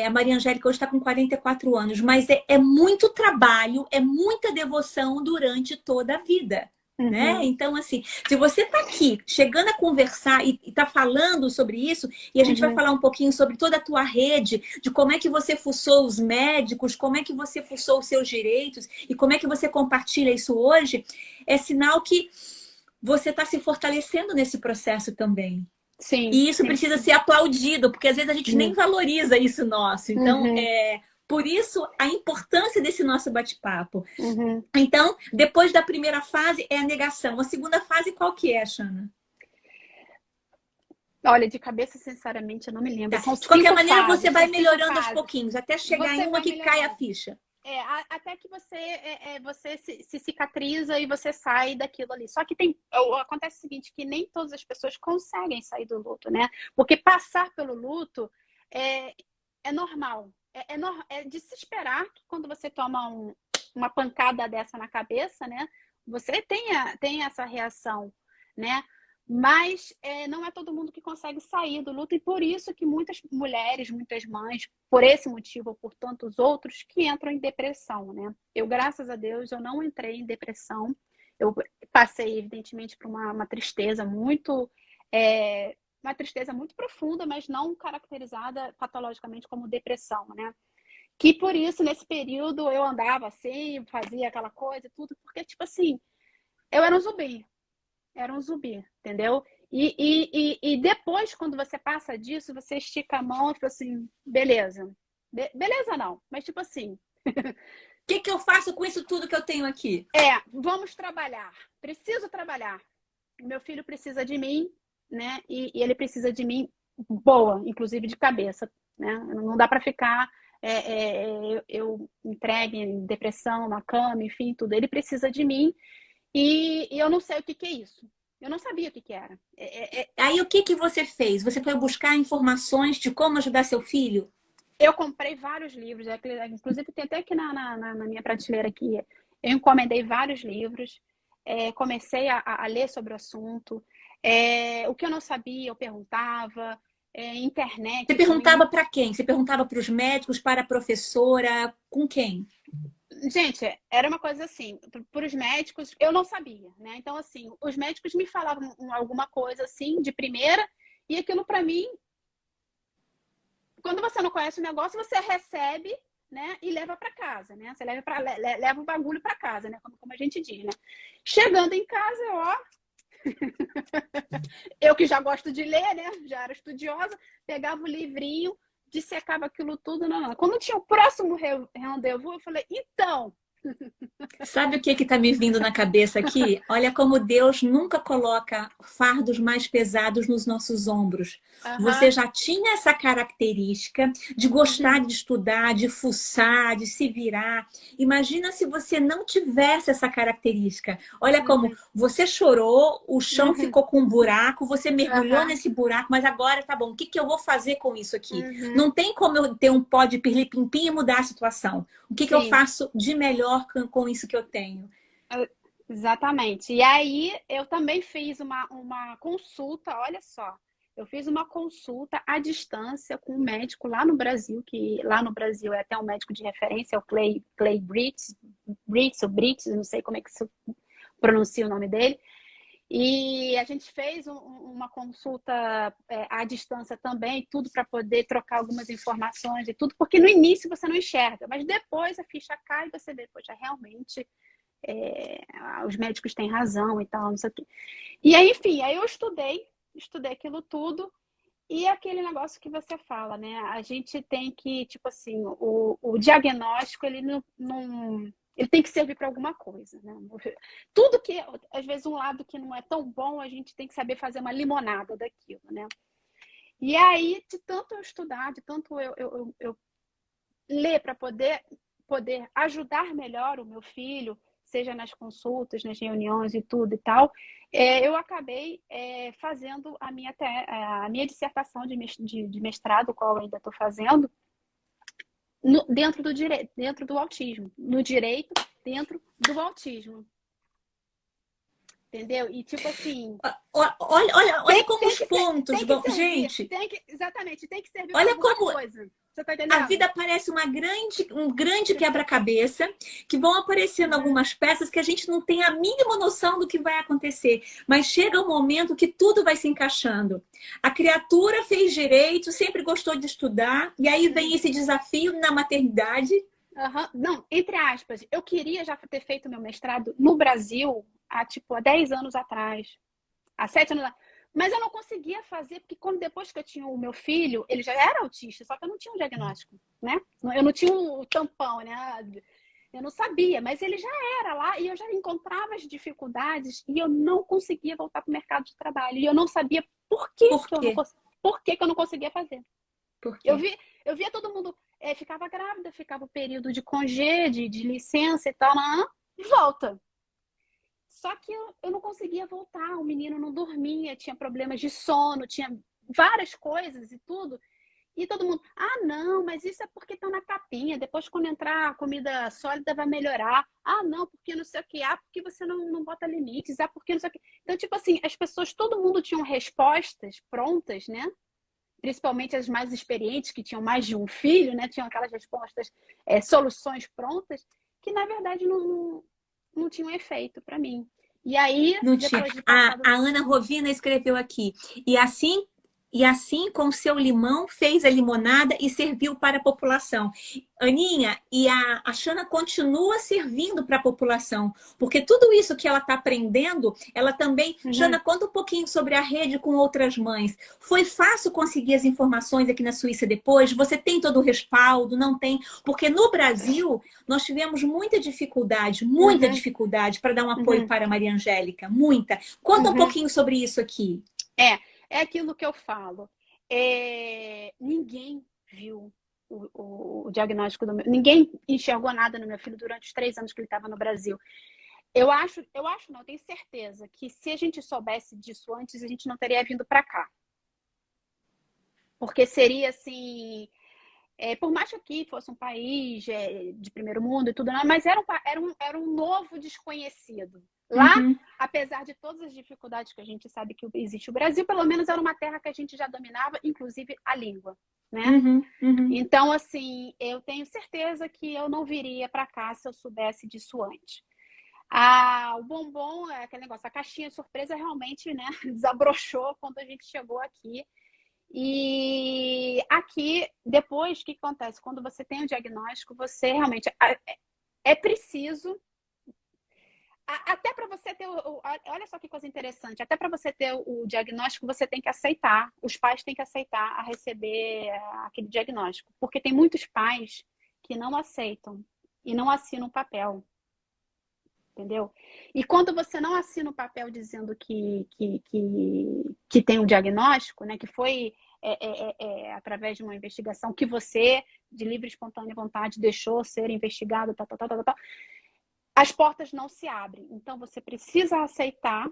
A Maria Angélica hoje está com 44 anos, mas é muito trabalho, é muita devoção durante toda a vida. Né? Uhum, Então, assim, se você está aqui chegando a conversar e está falando sobre isso, e a gente vai uhum. falar um pouquinho sobre toda a tua rede, de como é que você fuçou os médicos, como é que você fuçou os seus direitos e como é que você compartilha isso hoje, é sinal que você está se fortalecendo nesse processo também. Sim, E isso sim. precisa ser aplaudido, porque às vezes a gente nem Uhum, valoriza isso nosso. Então, uhum, por isso a importância desse nosso bate-papo. uhum. Então, depois da primeira fase é a negação. A segunda fase qual que é, Shana? Olha, de cabeça, sinceramente, eu não me lembro. Tá. São De qualquer cinco maneira, você fases, vai são cinco melhorando aos fases. pouquinhos, até chegar em Você uma vai que cai a melhorando. ficha. Até que você se cicatriza e você sai daquilo ali. Só que acontece o seguinte, que nem todas as pessoas conseguem sair do luto, né? Porque passar pelo luto é, é normal. É de se esperar que quando você toma uma pancada dessa na cabeça, né? Você tem essa reação, né? Mas não é todo mundo que consegue sair do luto, e por isso que muitas mulheres, muitas mães, por esse motivo ou por tantos outros, que entram em depressão, né? Eu, graças a Deus, eu não entrei em depressão. Eu passei, evidentemente, por uma tristeza uma tristeza muito profunda, mas não caracterizada patologicamente como depressão, né? Que por isso, nesse período, eu andava assim, fazia aquela coisa e tudo, porque, tipo assim, eu era um zumbi, entendeu? E depois, quando você passa disso, você estica a mão e fala assim, beleza. Beleza não, mas tipo assim, O que, que eu faço com isso tudo que eu tenho aqui? vamos trabalhar. Preciso trabalhar. Meu filho precisa de mim, né? E ele precisa de mim boa, inclusive de cabeça, né? Não dá para ficar eu entregue em depressão, na cama, enfim, tudo. Ele precisa de mim e eu não sei o que é isso. Eu não sabia o que que era. Aí o que que você fez? Você foi buscar informações de como ajudar seu filho? Eu comprei vários livros, inclusive tem até aqui na minha prateleira aqui. Eu encomendei vários livros, comecei a ler sobre o assunto. O que eu não sabia, eu perguntava. Você Internet perguntava também. para quem? Você perguntava para os médicos, para a professora, com quem? Gente, era uma coisa assim, para os médicos, eu não sabia, né? Então, assim, os médicos me falavam alguma coisa assim, de primeira, e aquilo para mim, quando você não conhece o negócio, você recebe, né, e leva para casa, né? Você leva o bagulho para casa, né? Como a gente diz, né? Chegando em casa, ó, eu que já gosto de ler, né? Já era estudiosa, pegava o livrinho, dissecava aquilo tudo, não. Quando tinha o próximo rendezvous, eu falei, então, Sabe o que está me vindo na cabeça aqui? Olha como Deus nunca coloca fardos mais pesados nos nossos ombros. Você aham, já tinha essa característica de gostar uhum, de estudar, de fuçar, de se virar. Imagina se você não tivesse essa característica. Olha como uhum, você chorou, o chão uhum, ficou com um buraco, você mergulhou aham, nesse buraco, mas agora tá bom, o que que eu vou fazer com isso aqui? uhum, Não tem como eu ter um pó de pirlim-pim-pim e mudar a situação. O que que eu sim. faço de melhor com isso que eu tenho? Exatamente. E aí eu também fiz uma consulta, olha só. Eu fiz uma consulta à distância com um médico lá no Brasil, que lá no Brasil é até um médico de referência, é o Clay Brits, ou Brits, não sei como é que se pronuncia o nome dele. E a gente fez uma consulta à distância também, tudo para poder trocar algumas informações e tudo, porque no início você não enxerga, mas depois a ficha cai e você vê, poxa, realmente os médicos têm razão e tal, não sei o quê. E aí, enfim, aí eu estudei aquilo tudo, e aquele negócio que você fala, né? A gente tem que, tipo assim, o diagnóstico, ele não ele tem que servir para alguma coisa, né? Tudo que, às vezes, um lado que não é tão bom, a gente tem que saber fazer uma limonada daquilo, né? E aí, de tanto eu estudar, de tanto eu ler para poder ajudar melhor o meu filho, seja nas consultas, nas reuniões e tudo e tal, eu acabei fazendo a minha dissertação de mestrado, qual eu ainda estou fazendo, dentro do direito, dentro do autismo, no direito, dentro do autismo, entendeu? E tipo assim, Olha como os pontos tem que vão. servir, Gente, exatamente, tem que servir para olha alguma como coisa. Você tá a entendendo? vida parece um grande quebra-cabeça, que vão aparecendo Uhum. algumas peças que a gente não tem a mínima noção do que vai acontecer. Mas chega um momento que tudo vai se encaixando. A criatura fez direito, sempre gostou de estudar, e aí vem Uhum. esse desafio na maternidade. Uhum. Não, entre aspas, eu queria já ter feito meu mestrado no Brasil há 10 anos atrás, há 7 anos atrás. Mas eu não conseguia fazer, porque depois que eu tinha o meu filho, ele já era autista, só que eu não tinha um diagnóstico, né? Eu não tinha o tampão, né? Eu não sabia, mas ele já era lá e eu já encontrava as dificuldades e eu não conseguia voltar para o mercado de trabalho. E eu não sabia por que Por que eu não, quê? por que que eu não conseguia fazer. Por Eu quê? vi, eu via todo mundo ficava grávida, ficava o período de congê, de licença e tal, volta. Só que eu não conseguia voltar, o menino não dormia, tinha problemas de sono, tinha várias coisas e tudo. E todo mundo, não, mas isso é porque tá na capinha, depois quando entrar a comida sólida vai melhorar. Não, porque não sei o que, porque você não bota limites, porque não sei o que. Então, tipo assim, as pessoas, todo mundo tinham respostas prontas, né? Principalmente as mais experientes, que tinham mais de um filho, né? Tinham aquelas respostas, soluções prontas, que na verdade não tinham efeito para mim. E aí, Não tinha. depois de A, passado. a Ana Rovina escreveu aqui. E assim com seu limão fez a limonada e serviu para a população. Aninha, e a Xana continua servindo para a população, porque tudo isso que ela está aprendendo, ela também. Uhum. Xana, conta um pouquinho sobre a rede com outras mães. Foi fácil conseguir as informações aqui na Suíça depois? Você tem todo o respaldo? Não tem? Porque no Brasil, nós tivemos muita Uhum. dificuldade para dar um apoio Uhum. para a Maria Angélica. Muita. Conta um Uhum. pouquinho sobre isso aqui. É aquilo que eu falo. Ninguém viu o diagnóstico do meu. Ninguém enxergou nada no meu filho durante os 3 anos que ele estava no Brasil. eu acho não, eu tenho certeza que se a gente soubesse disso antes, a gente não teria vindo para cá. Porque seria assim, por mais que aqui fosse um país de primeiro mundo e tudo, mas era um novo desconhecido. Lá, Uhum, apesar de todas as dificuldades que a gente sabe que existe o Brasil, pelo menos era uma terra que a gente já dominava, inclusive a língua, né? uhum, uhum. Então, assim, eu tenho certeza que eu não viria para cá se eu soubesse disso antes. O bombom, aquele negócio, a caixinha surpresa realmente, né, desabrochou quando a gente chegou aqui. E aqui, depois, o que acontece? Quando você tem o diagnóstico, você realmente é preciso. Até para você ter olha só que coisa interessante, até para você ter o diagnóstico, você tem que aceitar, os pais têm que aceitar a receber aquele diagnóstico, porque tem muitos pais que não aceitam e não assinam o papel, entendeu? E quando você não assina o papel dizendo que tem um diagnóstico, né, que foi através de uma investigação que você, de livre e espontânea vontade, deixou ser investigado, tal, tal, tal, tal, tal, as portas não se abrem. Então, você precisa aceitar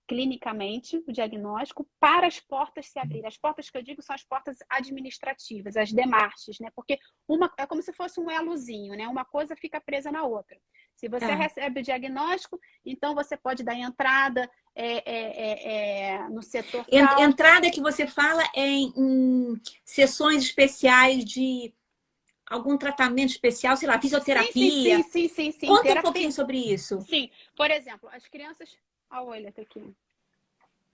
clinicamente o diagnóstico para as portas se abrirem. As portas que eu digo são as portas administrativas, as demarches, né? Porque é como se fosse um elozinho, né? Uma coisa fica presa na outra. Se você Tá. recebe o diagnóstico, então você pode dar entrada no setor tal. Entrada que você fala é em sessões especiais de algum tratamento especial, sei lá, Sim, sim, sim, fisioterapia. sim, sim, sim. Conta um Terapia. pouquinho sobre isso. Sim. Por exemplo, as crianças. Olha aqui. O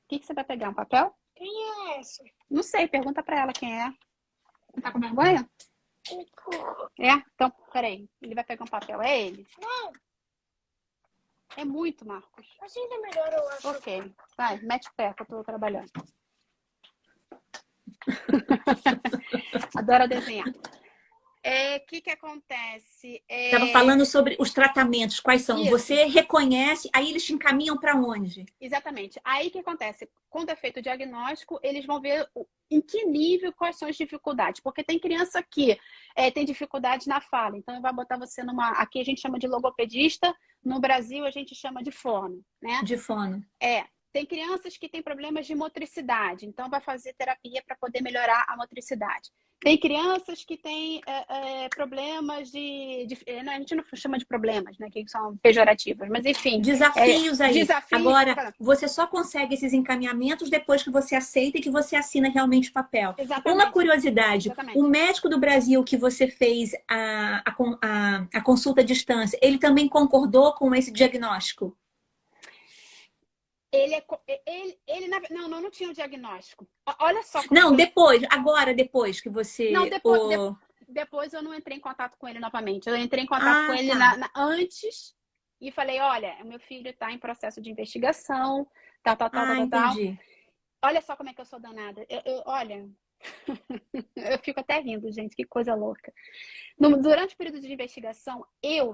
que você vai pegar? Um papel? Quem é essa? Não sei, pergunta pra ela quem é. Tá com vergonha? É? Então, peraí. Ele vai pegar um papel. É ele? Não, É muito, Marcos. assim é melhor, eu acho. Ok. Vai, mete o pé que eu tô trabalhando. Adoro desenhar. O que acontece? Estava falando sobre os tratamentos, quais são? Isso. Você reconhece, aí eles te encaminham para onde? Exatamente. Aí o que acontece? Quando é feito o diagnóstico, eles vão ver em que nível, quais são as dificuldades. Porque tem criança que tem dificuldade na fala. Então, vai botar você numa. Aqui a gente chama de logopedista, no Brasil a gente chama de fono, né? De fono. Tem crianças que têm problemas de motricidade, então vai fazer terapia para poder melhorar a motricidade. Tem crianças que têm problemas a gente não chama de problemas, né, que são pejorativos, mas enfim. Desafios aí. Desafios. Agora, você só consegue esses encaminhamentos depois que você aceita e que você assina realmente o papel. Exatamente. Uma curiosidade, Exatamente. o médico do Brasil que você fez a consulta à distância, ele também concordou com esse diagnóstico? Não tinha o diagnóstico. Olha só como Não, depois que você... Não, depois eu não entrei em contato com ele novamente. Eu entrei em contato com ele tá. antes e falei, olha, o meu filho está em processo de investigação, tal. Entendi. Olha só como é que eu sou danada. Olha, eu fico até rindo, gente, que coisa louca. Durante o período de investigação,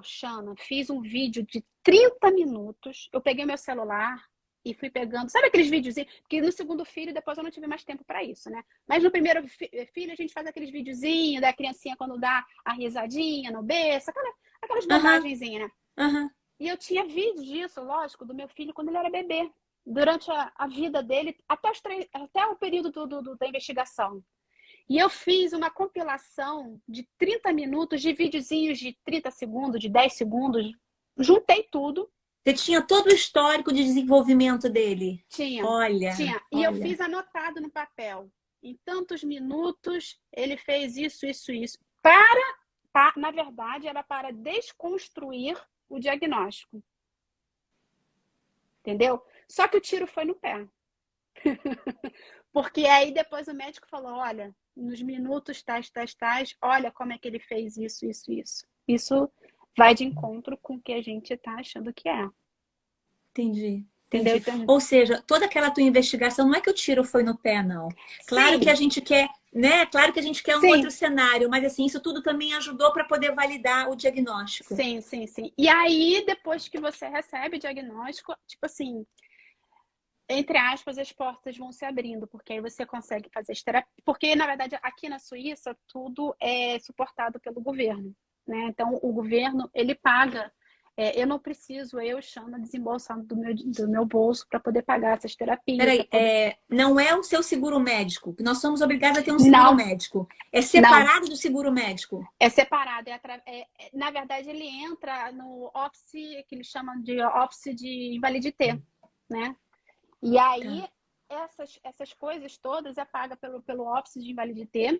Xana, fiz um vídeo de 30 minutos. Eu peguei meu celular e fui pegando, sabe aqueles videozinhos? Porque no segundo filho, depois eu não tive mais tempo para isso, né? Mas no primeiro filho, a gente faz aqueles videozinhos da criancinha quando dá a risadinha no berço, aquelas bobagenzinhas, né? Uhum. E eu tinha vídeo disso, lógico, do meu filho quando ele era bebê. Durante a vida dele, até o período da investigação. E eu fiz uma compilação de 30 minutos de videozinhos de 30 segundos, de 10 segundos. Juntei tudo. Você tinha todo o histórico de desenvolvimento dele? Tinha. Olha. E eu fiz anotado no papel. Em tantos minutos, ele fez isso. Na verdade, era para desconstruir o diagnóstico. Entendeu? Só que o tiro foi no pé. Porque aí depois o médico falou, olha, nos minutos tais, olha como é que ele fez isso. Isso vai de encontro com o que a gente está achando que é. Entendi. Entendeu? Ou seja, toda aquela tua investigação não é que o tiro foi no pé, não. Claro Sim. que a gente quer, né? Claro que a gente quer um Sim. outro cenário, mas assim, isso tudo também ajudou para poder validar o diagnóstico. Sim. E aí, depois que você recebe o diagnóstico, tipo assim, entre aspas, as portas vão se abrindo, porque aí você consegue fazer as terapias. Porque, na verdade, aqui na Suíça, tudo é suportado pelo governo, né? Então, o governo, ele paga eu não preciso, Xana, desembolsar do meu bolso para poder pagar essas terapias. Peraí, não é o seu seguro médico, que nós somos obrigados a ter um seguro Não, médico. É não. separado do seguro médico. É separado. Na verdade, ele entra no office, que eles chamam de office de invalidité, né? E aí, Tá. essas coisas todas é paga pelo office de invalidité.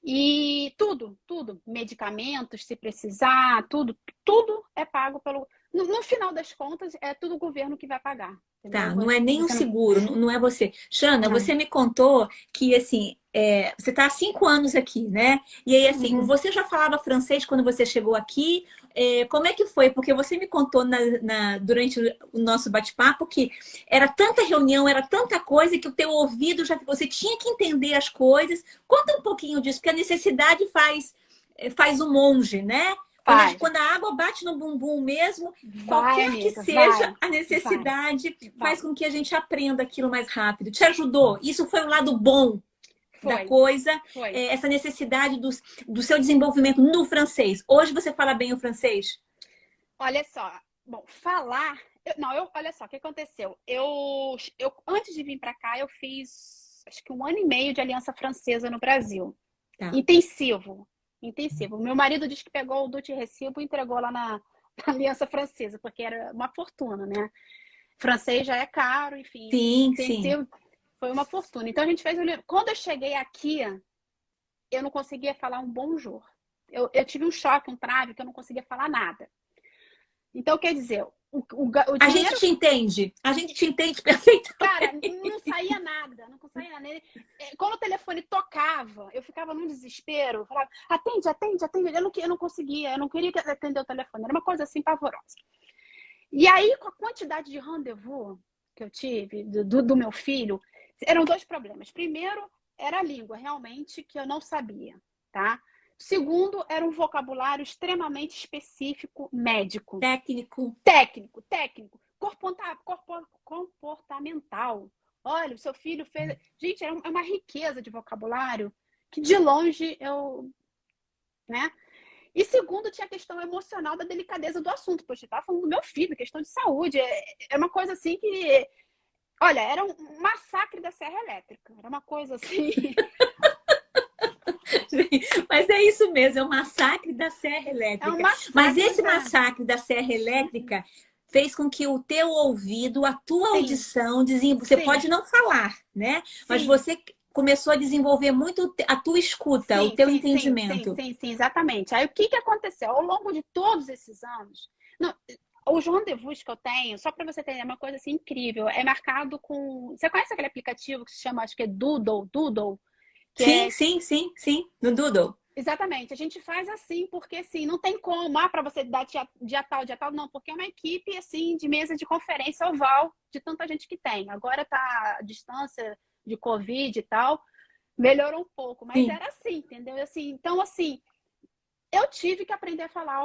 E tudo, medicamentos, se precisar, tudo é pago pelo... No final das contas, é tudo o governo que vai pagar, entendeu? Tá, não é nem um Você não... seguro, não é você. Xana, Não. você me contou que, assim, você está há 5 anos aqui, né? E aí, assim, Uhum. você já falava francês quando você chegou aqui? Como é que foi? Porque você me contou durante o nosso bate-papo que era tanta reunião, era tanta coisa que o teu ouvido você tinha que entender as coisas. Conta um pouquinho disso, porque a necessidade faz o monge, né? Faz. Quando a água bate no bumbum mesmo, Vai, qualquer que amiga, seja a vai, necessidade, faz vai. com que a gente aprenda aquilo mais rápido. Te ajudou? Isso foi o lado bom da Foi, coisa, foi. essa necessidade do seu desenvolvimento no francês. Hoje você fala bem o francês? Olha só, bom, falar. Olha só, o que aconteceu? Antes de vir para cá, eu fiz acho que 1 ano e meio de Aliança Francesa no Brasil. Tá. Intensivo, intensivo. Meu marido disse que pegou o Duty Recibo e entregou lá na Aliança Francesa, porque era uma fortuna, né? Francês já é caro, enfim, Sim, sim. intensivo foi uma fortuna. Então a gente fez. Quando eu cheguei aqui, eu não conseguia falar um bonjour. Eu tive um choque, um trave, que eu não conseguia falar nada. Então, quer dizer, o A gente dinheiro. te entende. A gente te entende perfeitamente. Cara, não saía nada, não saía nada. Quando o telefone tocava, eu ficava num desespero. Falava, atende, atende, atende. Eu não conseguia, eu não queria atender o telefone. Era uma coisa assim pavorosa. E aí, com a quantidade de rendezvous que eu tive do meu filho, eram 2 problemas. Primeiro, era a língua, realmente, que eu não sabia, tá? Segundo, era um vocabulário extremamente específico, médico. Técnico. Técnico. Comportamental. Olha, o seu filho fez... Gente, é uma riqueza de vocabulário que de longe eu... né? E segundo, tinha a questão emocional da delicadeza do assunto. Poxa, eu tava falando do meu filho, questão de saúde. É uma coisa assim que... Olha, era um massacre da serra elétrica. Era uma coisa assim... Mas é isso mesmo, é o massacre da Serra É um Elétrica. Mas massacre esse da... massacre da Serra Elétrica fez com que o teu ouvido, a tua Sim, audição, você sim, pode não falar, né? Mas sim. você começou a desenvolver muito a tua escuta, o teu entendimento. Sim, exatamente. Aí o que aconteceu? Ao longo de todos esses anos, não, os rendezvous que eu tenho, só para você ter uma coisa assim incrível, é marcado com. Você conhece aquele aplicativo que se chama, acho que é Doodle? Que Sim, é. sim, sim, sim, no Doodle. Exatamente, a gente faz assim, porque assim, não tem como, para você dar dia tal, não, porque é uma equipe assim de mesa de conferência oval de tanta gente que tem. Agora tá a distância de Covid e tal, melhorou um pouco, mas Sim. era assim, entendeu? Assim, então, assim, eu tive que aprender a falar,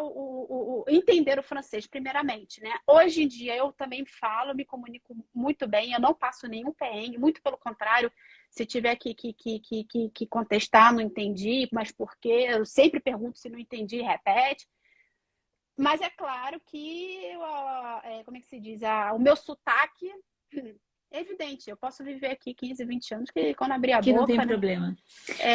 entender o francês, primeiramente, né? Hoje em dia eu também falo, me comunico muito bem, eu não passo nenhum perrengue, muito pelo contrário, se tiver que contestar, não entendi, mas por quê? Eu sempre pergunto se não entendi, repete. Mas é claro que, como é que se diz? O meu sotaque é evidente, eu posso viver aqui 15, 20 anos, que quando abrir a Que não tem boca, né? problema.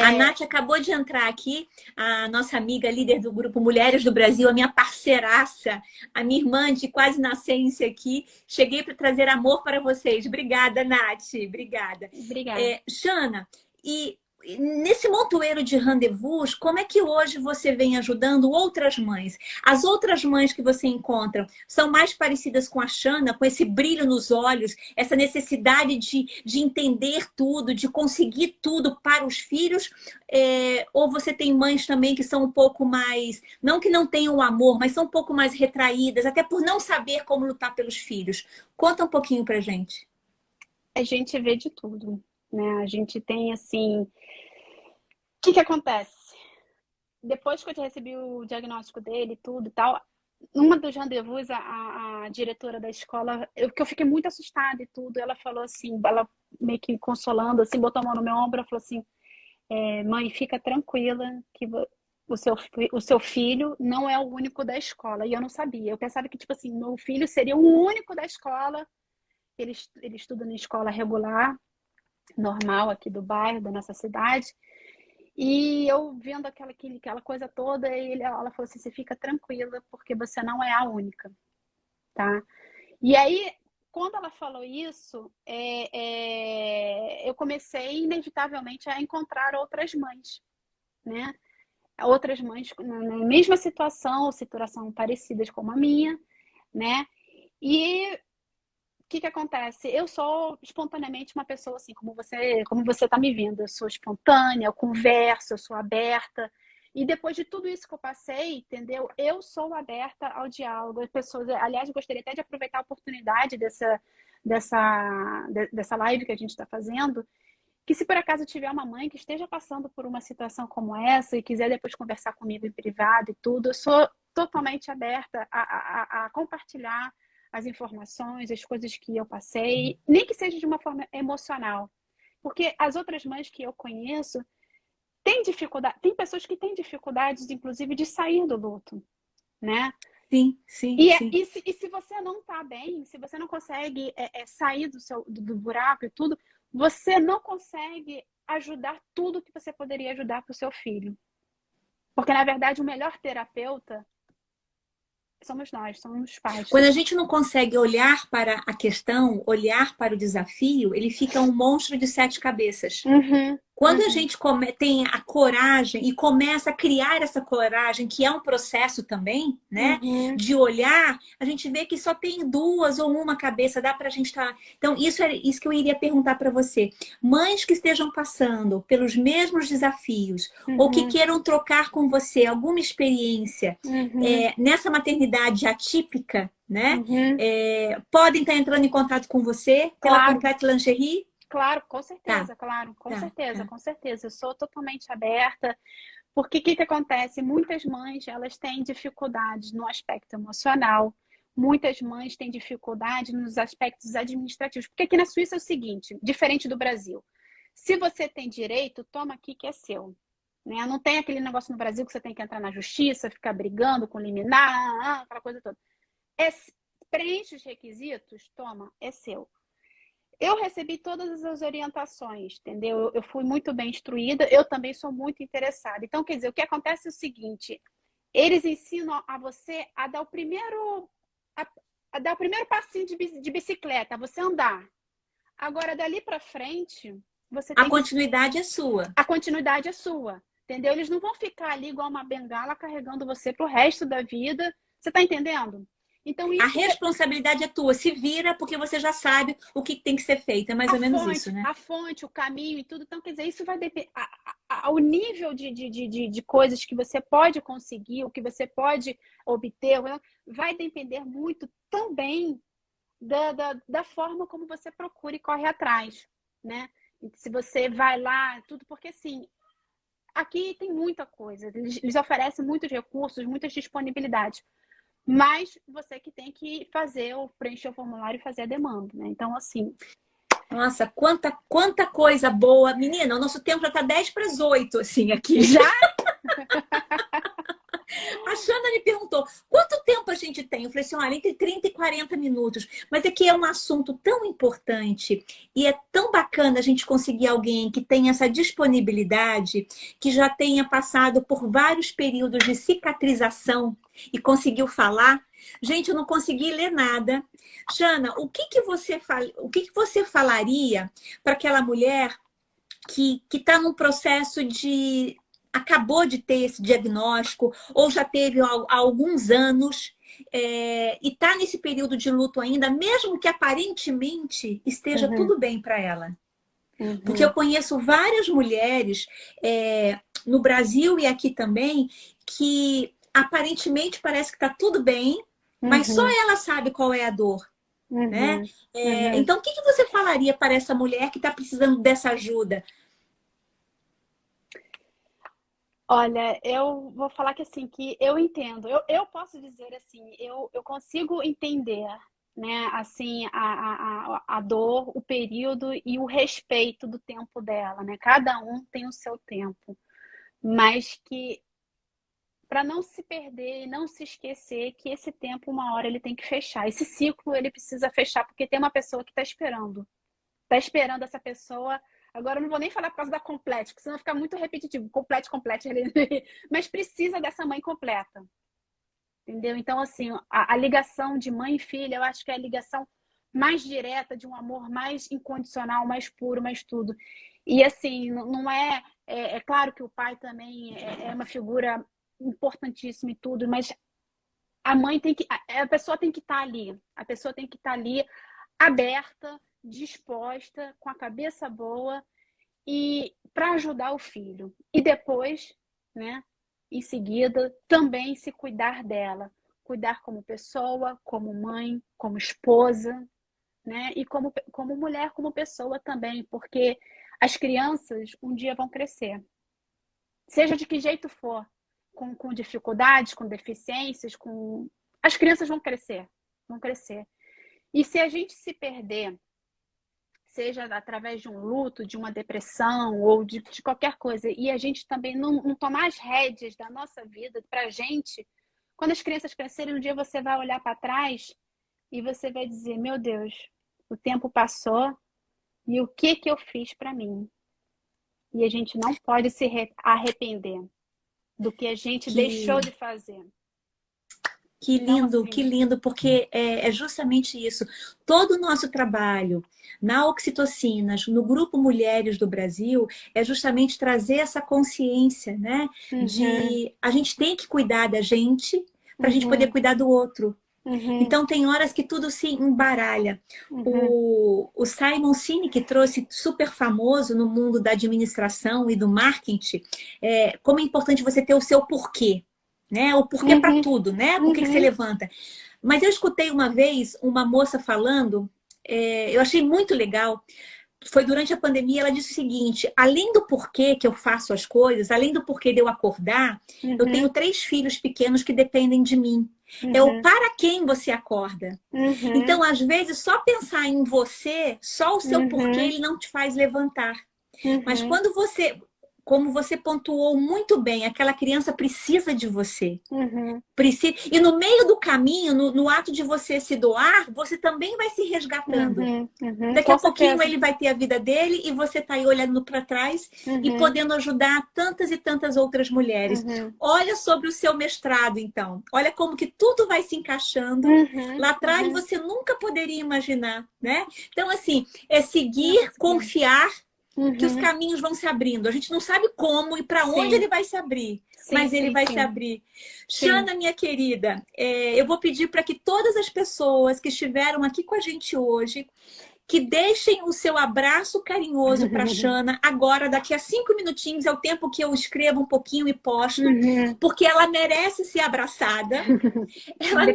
A Nath acabou de entrar aqui, a nossa amiga líder do grupo Mulheres do Brasil, a minha parceiraça, a minha irmã de quase nascença aqui. Cheguei para trazer amor para vocês. Obrigada, Nath. Obrigada. Obrigada. Xana, e nesse montoeiro de rendezvous, como é que hoje você vem ajudando outras mães? As outras mães que você encontra são mais parecidas com a Xana, com esse brilho nos olhos, essa necessidade de entender tudo, de conseguir tudo para os filhos? Ou você tem mães também que são um pouco mais, não que não tenham o amor, mas são um pouco mais retraídas, até por não saber como lutar pelos filhos? Conta um pouquinho pra gente. A gente vê de tudo, né? A gente tem, assim... O que acontece? Depois que eu recebi o diagnóstico dele e tudo e tal, numa dos rendezvous, a diretora da escola, que eu fiquei muito assustada e tudo, ela falou assim, ela meio que consolando, assim, botou a mão no meu ombro, ela falou assim, mãe, fica tranquila, que o seu filho não é o único da escola. E eu não sabia. Eu pensava que, tipo assim, meu filho seria o único da escola. Ele estuda na escola regular, normal aqui do bairro, da nossa cidade. E eu vendo aquela coisa toda, ela falou assim, você fica tranquila, porque você não é a única, tá? E aí, quando ela falou isso, eu comecei, inevitavelmente, a encontrar outras mães, né? Outras mães na mesma situação parecidas como a minha, né? E o que acontece? Eu sou espontaneamente uma pessoa assim, como você está me vendo. Eu sou espontânea, eu converso, eu sou aberta. E depois de tudo isso que eu passei, entendeu? Eu sou aberta ao diálogo. As pessoas, aliás, eu gostaria até de aproveitar a oportunidade dessa live que a gente está fazendo, que se por acaso tiver uma mãe que esteja passando por uma situação como essa e quiser depois conversar comigo em privado e tudo, eu sou totalmente aberta a compartilhar as informações, as coisas que eu passei, nem que seja de uma forma emocional. Porque as outras mães que eu conheço têm dificuldade, tem pessoas que têm dificuldades, inclusive, de sair do luto, né? Sim, sim, E, sim. e se você não tá bem, se você não consegue sair do buraco e tudo, você não consegue ajudar tudo que você poderia ajudar para o seu filho. Porque, na verdade, o melhor terapeuta somos nós, somos os pais. Quando a gente não consegue olhar para a questão, olhar para o desafio, ele fica um monstro de 7 cabeças. Quando a gente tem a coragem e começa a criar essa coragem, que é um processo também, né? De olhar, a gente vê que só tem 2 ou uma cabeça, dá pra gente estar. Então, isso é isso que eu iria perguntar para você. Mães que estejam passando pelos mesmos desafios, ou que queiram trocar com você alguma experiência nessa maternidade atípica, né? Podem estar entrando em contato com você pela Claro. Complete Lingerie? Claro, com certeza, Tá. claro, com Tá, certeza, tá. com certeza. Eu sou totalmente aberta, porque o que acontece? Muitas mães, elas têm dificuldades no aspecto emocional, muitas mães têm dificuldade nos aspectos administrativos, porque aqui na Suíça é o seguinte, diferente do Brasil, se você tem direito, toma aqui que é seu, né? Não tem aquele negócio no Brasil que você tem que entrar na justiça, ficar brigando com liminar, aquela coisa toda. Preenche os requisitos, toma, é seu. Eu recebi todas as orientações, entendeu? Eu fui muito bem instruída, eu também sou muito interessada. Então, quer dizer, o que acontece é o seguinte, eles ensinam a você a dar o primeiro, a dar o primeiro passinho de bicicleta, a você andar. Agora, dali para frente, você tem A continuidade é sua. A continuidade é sua, entendeu? Eles não vão ficar ali igual uma bengala carregando você pro resto da vida. Você tá entendendo? Então, A isso responsabilidade é tua. Se vira porque você já sabe o que tem que ser feito. É mais ou menos isso, né? a fonte, o caminho e tudo. Então, quer dizer, isso vai depender. O nível de coisas que você pode conseguir, o que você pode obter, vai depender muito também da forma como você procura e corre atrás, né? Se você vai lá, tudo, porque assim, aqui tem muita coisa. Eles oferecem muitos recursos, muitas disponibilidades. Mas você que tem que preencher o formulário e fazer a demanda, né? Então, assim... Nossa, quanta coisa boa. Menina, o nosso tempo já tá 7:50, assim, aqui. Já? A Xanda me perguntou, quanto tempo a gente tem? Eu falei assim, olha, entre 30 e 40 minutos. Mas é que é um assunto tão importante e é tão bacana a gente conseguir alguém que tenha essa disponibilidade, que já tenha passado por vários períodos de cicatrização e conseguiu falar. Gente, eu não consegui ler nada. Jana, o que você falaria para aquela mulher que está num processo de... acabou de ter esse diagnóstico ou já teve há alguns anos e está nesse período de luto ainda, mesmo que aparentemente esteja tudo bem para ela? Porque eu conheço várias mulheres no Brasil e aqui também que aparentemente parece que está tudo bem, mas só ela sabe qual é a dor. Né? Então, o que você falaria para essa mulher que está precisando dessa ajuda? Olha, eu vou falar que assim, que eu entendo. Eu posso dizer assim, eu consigo entender, né, assim, a dor, o período e o respeito do tempo dela, né? Cada um tem o seu tempo. Mas que para não se perder e não se esquecer que esse tempo, uma hora, ele tem que fechar. Esse ciclo, ele precisa fechar, porque tem uma pessoa que está esperando. Está esperando essa pessoa. Agora, eu não vou nem falar por causa da complete, porque senão fica muito repetitivo. Complete, complete. Mas precisa dessa mãe completa. Entendeu? Então, assim, a ligação de mãe e filha, eu acho que é a ligação mais direta, de um amor mais incondicional, mais puro, mais tudo. E, assim, não é... É claro que o pai também é uma figura importantíssima e tudo, mas a mãe tem que... A pessoa tem que estar ali. A pessoa tem que estar ali aberta, disposta, com a cabeça boa e para ajudar o filho. E depois, né, em seguida, também se cuidar dela. Cuidar como pessoa, como mãe, como esposa, né? E como mulher, como pessoa também, porque as crianças um dia vão crescer. Seja de que jeito for, com dificuldades, com deficiências, as crianças vão crescer, vão crescer. E se a gente se perder, seja através de um luto, de uma depressão ou de qualquer coisa, e a gente também não tomar as rédeas da nossa vida pra gente, quando as crianças crescerem, um dia você vai olhar para trás e você vai dizer, meu Deus, o tempo passou e o que eu fiz para mim? E a gente não pode se arrepender do que a gente deixou de fazer. Que lindo, porque é justamente isso. Todo o nosso trabalho na Oxitocina, no Grupo Mulheres do Brasil, é justamente trazer essa consciência, né? De a gente tem que cuidar da gente para a gente poder cuidar do outro. Então, tem horas que tudo se embaralha. O Simon Sinek trouxe super famoso no mundo da administração e do marketing, como é importante você ter o seu porquê. Né? O porquê para tudo, né? Por que você levanta? Mas eu escutei uma vez uma moça falando, eu achei muito legal, foi durante a pandemia, ela disse o seguinte, além do porquê que eu faço as coisas, além do porquê de eu acordar, eu tenho 3 filhos pequenos que dependem de mim. É o para quem você acorda. Então, às vezes, só pensar em você, só o seu porquê, ele não te faz levantar. Mas quando você... Como você pontuou muito bem, aquela criança precisa de você. Precisa... E no meio do caminho, no ato de você se doar, você também vai se resgatando. Daqui a pouquinho ele vai ter a vida dele e você está aí olhando para trás e podendo ajudar tantas e tantas outras mulheres. Olha sobre o seu mestrado, então. Olha como que tudo vai se encaixando. Lá atrás você nunca poderia imaginar, né? Então, assim, é seguir, confiar, que os caminhos vão se abrindo. A gente não sabe como e para onde ele vai se abrir, mas ele vai se abrir. Shana, minha querida, eu vou pedir para que todas as pessoas que estiveram aqui com a gente hoje, que deixem o seu abraço carinhoso para a Shana agora, daqui a 5 minutinhos, é o tempo que eu escrevo um pouquinho e posto, porque ela merece ser abraçada. Ela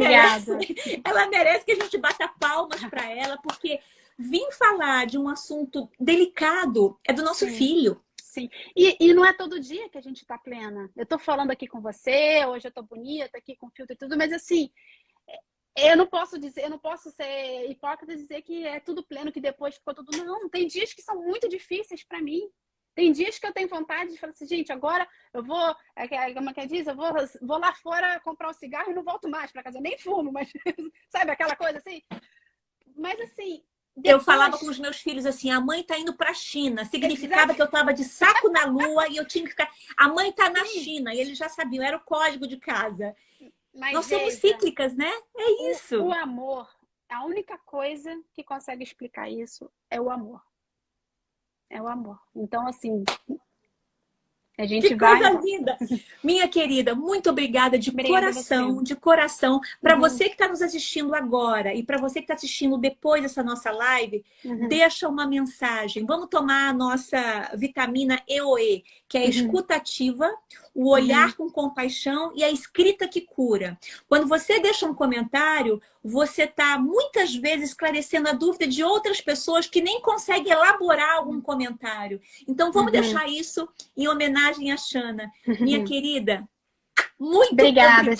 merece que a gente bata palmas para ela, porque vim falar de um assunto delicado é do nosso filho. Sim. E não é todo dia que a gente tá plena. Eu tô falando aqui com você, hoje eu tô bonita, aqui com filtro e tudo, mas assim, eu não posso ser hipócrita e dizer que é tudo pleno, que depois ficou tudo... Não, tem dias que são muito difíceis para mim. Tem dias que eu tenho vontade de falar assim, gente, agora eu vou, como é que diz? Eu vou lá fora comprar um cigarro e não volto mais para casa. Eu nem fumo, mas sabe aquela coisa assim? Mas assim... Depois... Eu falava com os meus filhos assim, a mãe tá indo pra China. Significava que eu tava de saco na lua e eu tinha que ficar... A mãe tá na China. E eles já sabiam, era o código de casa. Mas, nós somos cíclicas, né? É isso. O amor, a única coisa que consegue explicar isso é o amor. É o amor. Então, assim... A gente que coisa linda! Minha querida, muito obrigada de coração. Para você que está nos assistindo agora e para você que está assistindo depois dessa nossa live, deixa uma mensagem. Vamos tomar a nossa vitamina EOE, que é a escuta ativa, o olhar com compaixão e a escrita que cura. Quando você deixa um comentário, você está muitas vezes esclarecendo a dúvida de outras pessoas que nem conseguem elaborar algum comentário. Então vamos deixar isso em homenagem a Shana. Minha querida, muito obrigada.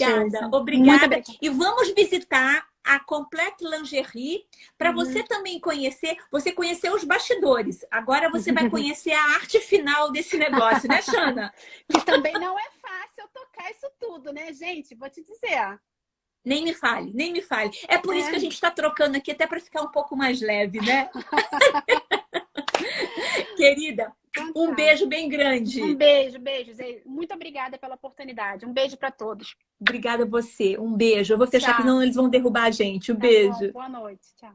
Obrigada. E vamos visitar a Complete Lingerie para você também conhecer. Você conheceu os bastidores. Agora você vai conhecer a arte final desse negócio, né, Shana? Que também não é fácil eu tocar isso tudo, né, gente? Vou te dizer. Nem me fale, nem me fale. É por isso que a gente está trocando aqui, até para ficar um pouco mais leve, né? Querida, Então, um tá. beijo bem grande. Um beijo, beijo, Zé. Muito obrigada pela oportunidade. Um beijo para todos. Obrigada a você. Um beijo. Eu vou fechar, porque Tchau. senão eles vão derrubar a gente. Um Tá bom, beijo. boa noite. Tchau.